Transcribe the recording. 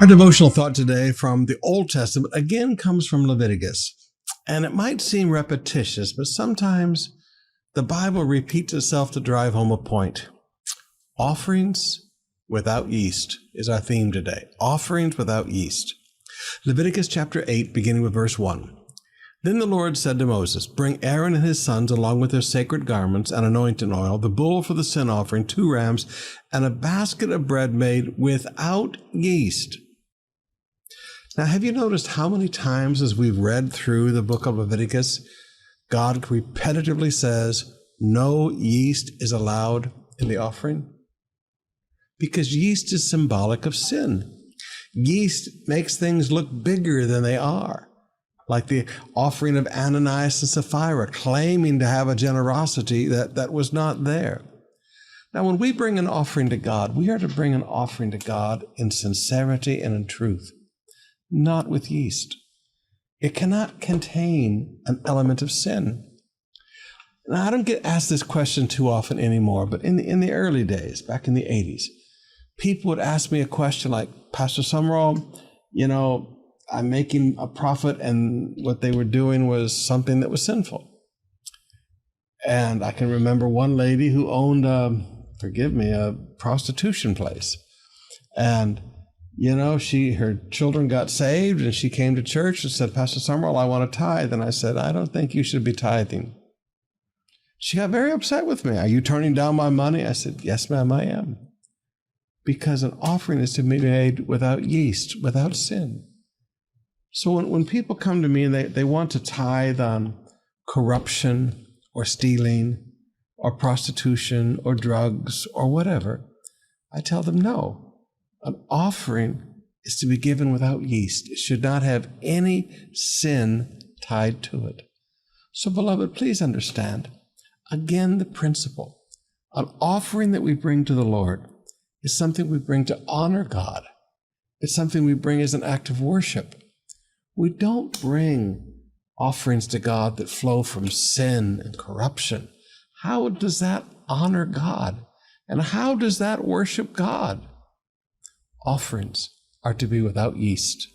Our devotional thought today from the Old Testament again comes from Leviticus. And it might seem repetitious, but sometimes the Bible repeats itself to drive home a point. Offerings without yeast is our theme today. Offerings without yeast. Leviticus chapter 8, beginning with verse 1. Then the Lord said to Moses, "Bring Aaron and his sons along with their sacred garments and anointing oil, the bull for the sin offering, 2 rams, and a basket of bread made without yeast." Now, have you noticed how many times as we've read through the book of Leviticus, God repetitively says, no yeast is allowed in the offering? Because yeast is symbolic of sin. Yeast makes things look bigger than they are, like the offering of Ananias and Sapphira, claiming to have a generosity that was not there. Now, when we bring an offering to God, we are to bring an offering to God in sincerity and in truth, not with yeast. It cannot contain an element of sin. Now, I don't get asked this question too often anymore, but in the early days, back in the 80s, people would ask me a question like, "Pastor Sumrall, I'm making a profit," and what they were doing was something that was sinful. And I can remember one lady who owned a prostitution place. And her children got saved, and she came to church and said, "Pastor Sumrall, I want to tithe." And I said, "I don't think you should be tithing." She got very upset with me. "Are you turning down my money?" I said, "Yes, ma'am, I am." Because an offering is to be made without yeast, without sin. So when people come to me and they want to tithe on corruption or stealing or prostitution or drugs or whatever, I tell them no. An offering is to be given without yeast. It should not have any sin tied to it. So, beloved, please understand, again, the principle. An offering that we bring to the Lord is something we bring to honor God. It's something we bring as an act of worship. We don't bring offerings to God that flow from sin and corruption. How does that honor God? And how does that worship God? Offerings are to be without yeast.